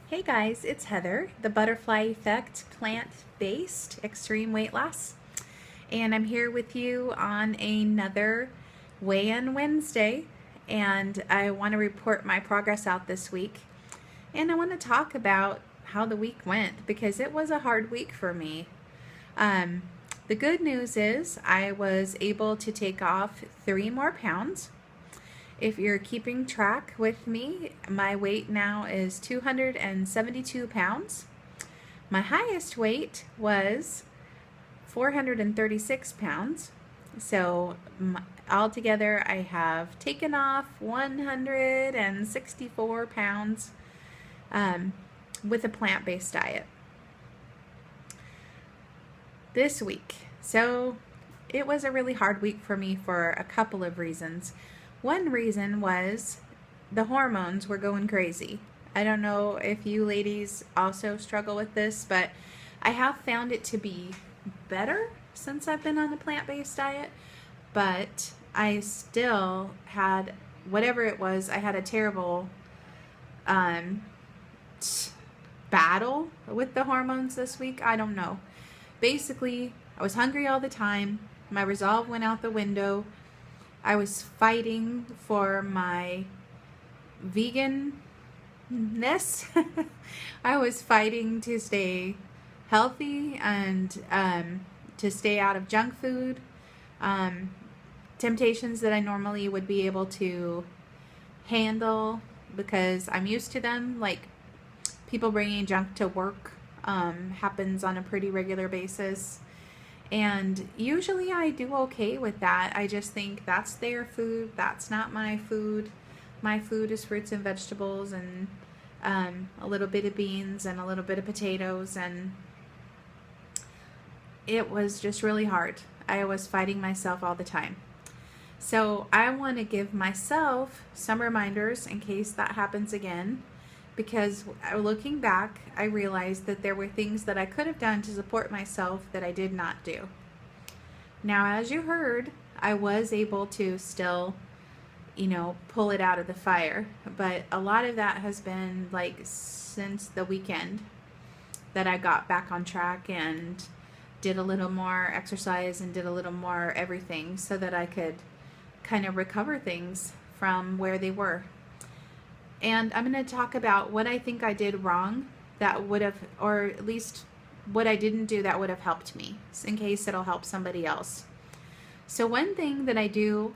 Hey guys, it's Heather, the Butterfly Effect plant-based extreme weight loss. And I'm here with you on another weigh-in Wednesday. And I want to report my progress out this week. And I want to talk about how the week went because it was a hard week for me. The good news is I was able to take off 3 more pounds. If you're keeping track with me, my weight now is 272 pounds. My highest weight was 436 pounds. So altogether, I have taken off 164 pounds with a plant-based diet this week. So it was a really hard week for me for a couple of reasons. One reason was the hormones were going crazy. I don't know if you ladies also struggle with this, but I have found it to be better since I've been on the plant-based diet, but I still had, whatever it was, I had a terrible battle with the hormones this week. I don't know. Basically, I was hungry all the time. My resolve went out the window. I was fighting for my veganness. I was fighting to stay healthy and to stay out of junk food. Temptations that I normally would be able to handle because I'm used to them, like people bringing junk to work happens on a pretty regular basis. And usually I do okay with that. I just think that's their food. That's not my food. My food is fruits and vegetables and a little bit of beans and a little bit of potatoes. And it was just really hard. I was fighting myself all the time. So I want to give myself some reminders in case that happens again. Because looking back, I realized that there were things that I could have done to support myself that I did not do. Now, as you heard, I was able to still, pull it out of the fire. But a lot of that has been like since the weekend that I got back on track and did a little more exercise and did a little more everything so that I could kind of recover things from where they were. And I'm going to talk about what I think I did wrong that would have, or at least what I didn't do that would have helped me, in case it'll help somebody else. So one thing that I do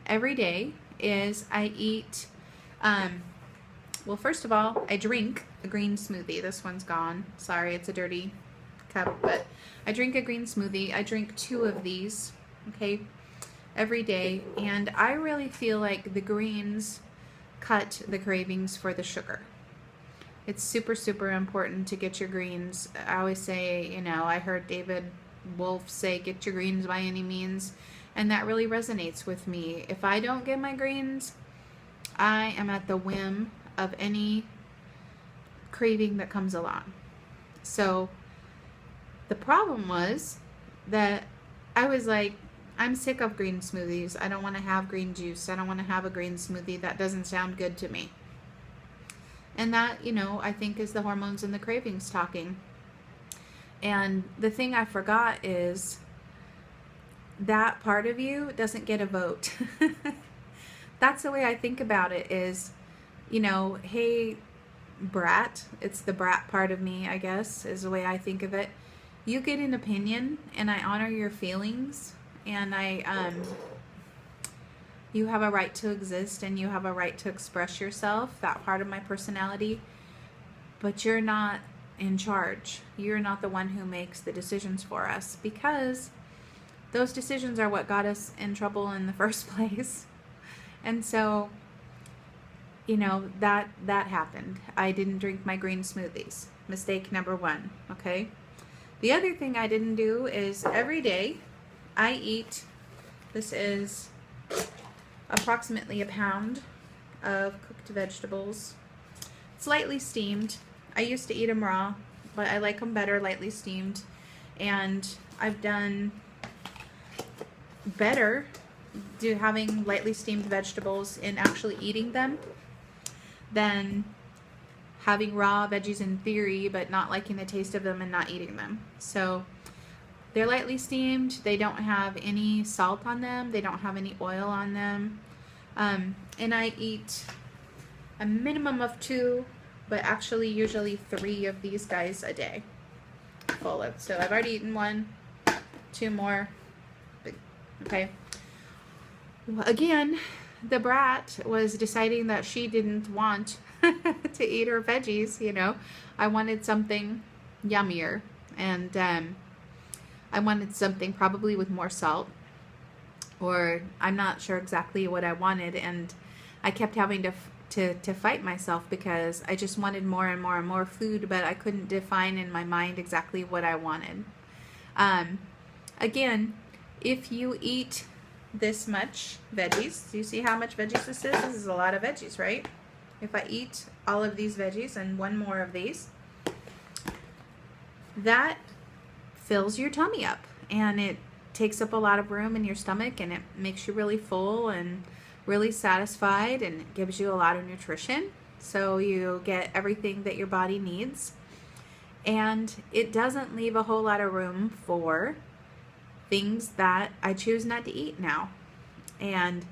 every day is I eat, well, first of all, I drink a green smoothie. This one's gone. Sorry, it's a dirty cup, but I drink a green smoothie. I drink 2 of these, okay, every day. And I really feel like the greens cut the cravings for the sugar. It's super, super important to get your greens. I always say, I heard David Wolf say, get your greens by any means. And that really resonates with me. If I don't get my greens, I am at the whim of any craving that comes along. So the problem was that I was like, I'm sick of green smoothies. I don't want to have green juice. I don't want to have a green smoothie. That doesn't sound good to me. And that, I think is the hormones and the cravings talking. And the thing I forgot is that part of you doesn't get a vote. That's the way I think about it is, hey, brat. It's the brat part of me, I guess, is the way I think of it. You get an opinion and I honor your feelings. And you have a right to exist and you have a right to express yourself, that part of my personality, but you're not in charge. You're not the one who makes the decisions for us because those decisions are what got us in trouble in the first place. And so, that happened. I didn't drink my green smoothies. Mistake number 1, okay? The other thing I didn't do is every day I eat, this is approximately a pound of cooked vegetables. It's lightly steamed. I used to eat them raw, but I like them better lightly steamed. And I've done better having lightly steamed vegetables and actually eating them than having raw veggies in theory, but not liking the taste of them and not eating them. So they're lightly steamed. They don't have any salt on them. They don't have any oil on them. And I eat a minimum of 2, but actually usually 3 of these guys a day. Full of. So I've already eaten 1, 2 more. Okay. Again, the brat was deciding that she didn't want to eat her veggies, you know. I wanted something yummier, and I wanted something probably with more salt, or I'm not sure exactly what I wanted, and I kept having to fight myself because I just wanted more and more and more food, but I couldn't define in my mind exactly what I wanted. Again, if you eat this much veggies, do you see how much veggies this is? This is a lot of veggies, right? If I eat all of these veggies and 1 more of these, that fills your tummy up, and it takes up a lot of room in your stomach, and it makes you really full and really satisfied, and it gives you a lot of nutrition, so you get everything that your body needs. And it doesn't leave a whole lot of room for things that I choose not to eat now. And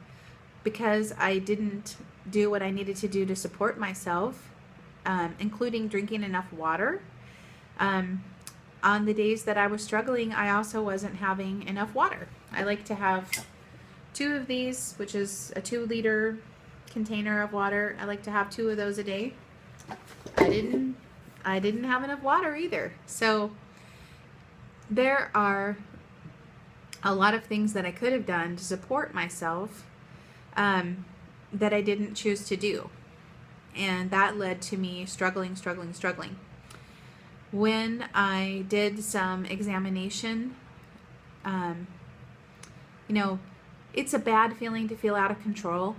because I didn't do what I needed to do to support myself, including drinking enough water, on the days that I was struggling, I also wasn't having enough water. I like to have 2 of these, which is a 2-liter container of water. I like to have 2 of those a day. I didn't have enough water either. So there are a lot of things that I could have done to support myself that I didn't choose to do. And that led to me struggling. When I did some examination, you know, it's a bad feeling to feel out of control.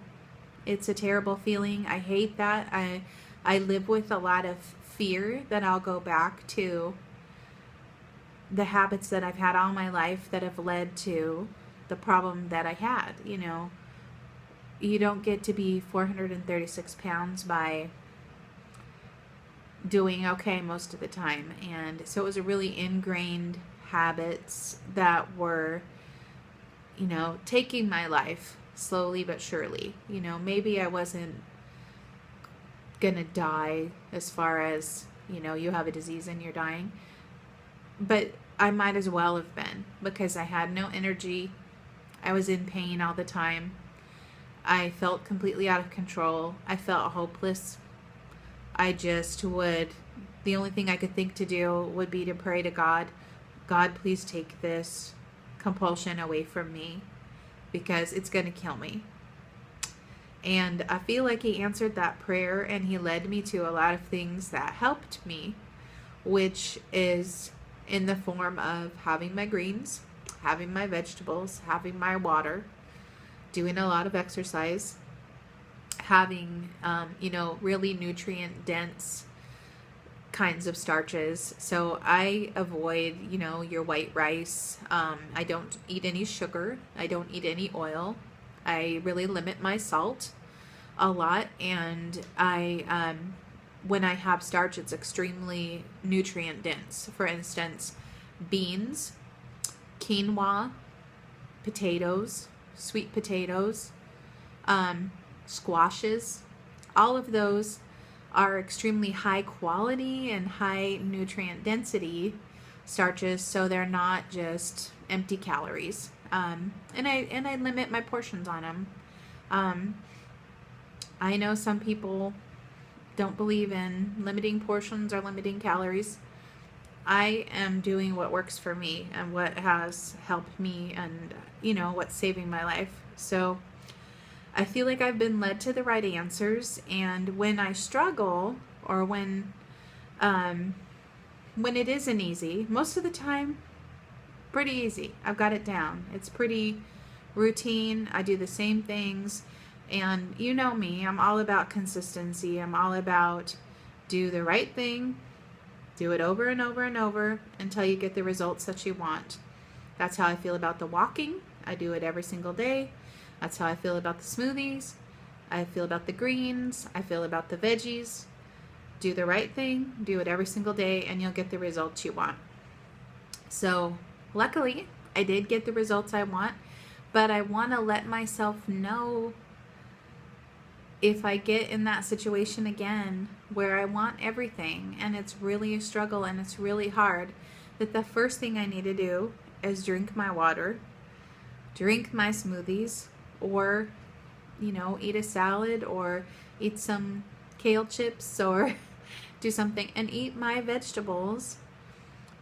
It's a terrible feeling. I hate that. I live with a lot of fear that I'll go back to the habits that I've had all my life that have led to the problem that I had. You know, you don't get to be 436 pounds by doing okay most of the time. And so it was a really ingrained habits that were, you know, taking my life slowly but surely. You know, maybe I wasn't gonna die as far as, you know, you have a disease and you're dying, but I might as well have been, because I had no energy. I was in pain all the time. I felt completely out of control. I felt hopeless. I just would, the only thing I could think to do would be to pray to God, God, please take this compulsion away from me, because it's going to kill me. And I feel like he answered that prayer, and he led me to a lot of things that helped me, which is in the form of having my greens, having my vegetables, having my water, doing a lot of exercise, having, you know, really nutrient dense kinds of starches. So I avoid, you know, your white rice. I don't eat any sugar. I don't eat any oil. I really limit my salt a lot. And when I have starch, it's extremely nutrient dense. For instance, beans, quinoa, potatoes, sweet potatoes, squashes, all of those are extremely high quality and high nutrient density starches, so they're not just empty calories. And I limit my portions on them. I know some people don't believe in limiting portions or limiting calories. I am doing what works for me and what has helped me, and, you know, what's saving my life. So I feel like I've been led to the right answers, and when I struggle, or when it isn't easy, most of the time, pretty easy. I've got it down. It's pretty routine. I do the same things, and you know me, I'm all about consistency. I'm all about do the right thing, do it over and over and over until you get the results that you want. That's how I feel about the walking. I do it every single day. That's how I feel about the smoothies. I feel about the greens. I feel about the veggies. Do the right thing, do it every single day, and you'll get the results you want. So luckily, I did get the results I want, but I want to let myself know if I get in that situation again where I want everything and it's really a struggle and it's really hard, that the first thing I need to do is drink my water, drink my smoothies, or, eat a salad or eat some kale chips or do something and eat my vegetables,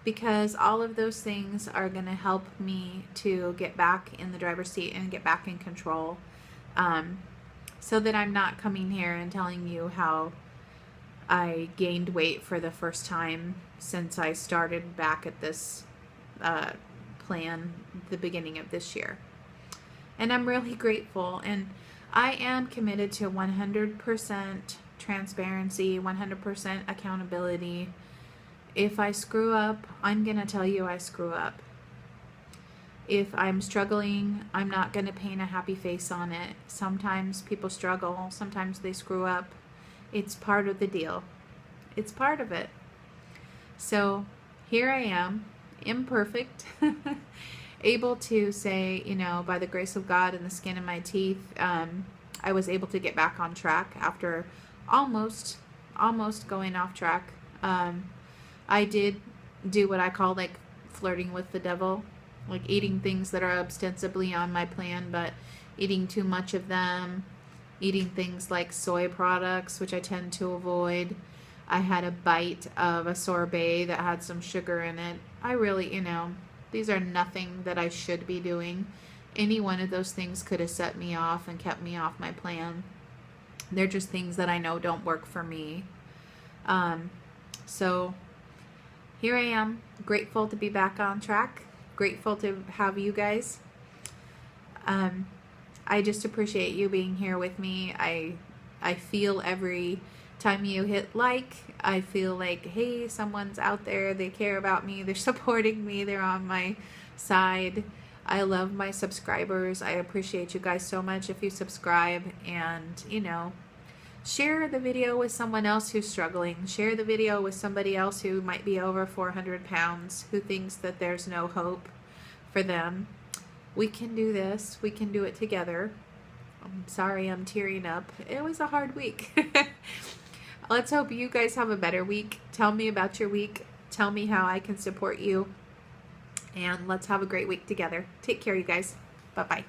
because all of those things are going to help me to get back in the driver's seat and get back in control, so that I'm not coming here and telling you how I gained weight for the first time since I started back at this plan the beginning of this year. And I'm really grateful, and I am committed to 100% transparency, 100% accountability. If I screw up, I'm going to tell you I screw up. If I'm struggling, I'm not going to paint a happy face on it. Sometimes people struggle, sometimes they screw up. It's part of the deal. It's part of it. So here I am, imperfect, able to say, by the grace of God and the skin of my teeth, I was able to get back on track after almost going off track. I did do what I call like flirting with the devil, like eating things that are ostensibly on my plan, but eating too much of them, eating things like soy products, which I tend to avoid. I had a bite of a sorbet that had some sugar in it. I really, these are nothing that I should be doing. Any one of those things could have set me off and kept me off my plan. They're just things that I know don't work for me. So here I am, grateful to be back on track. Grateful to have you guys. I just appreciate you being here with me. I feel every time you hit like, I feel like, hey, someone's out there, they care about me, they're supporting me, they're on my side. I love my subscribers. I appreciate you guys so much if you subscribe, and share the video with someone else who's struggling. Share the video with somebody else who might be over 400 pounds, who thinks that there's no hope for them. We can do this. We can do it together. I'm sorry I'm tearing up. It was a hard week. Let's hope you guys have a better week. Tell me about your week. Tell me how I can support you. And let's have a great week together. Take care, you guys. Bye-bye.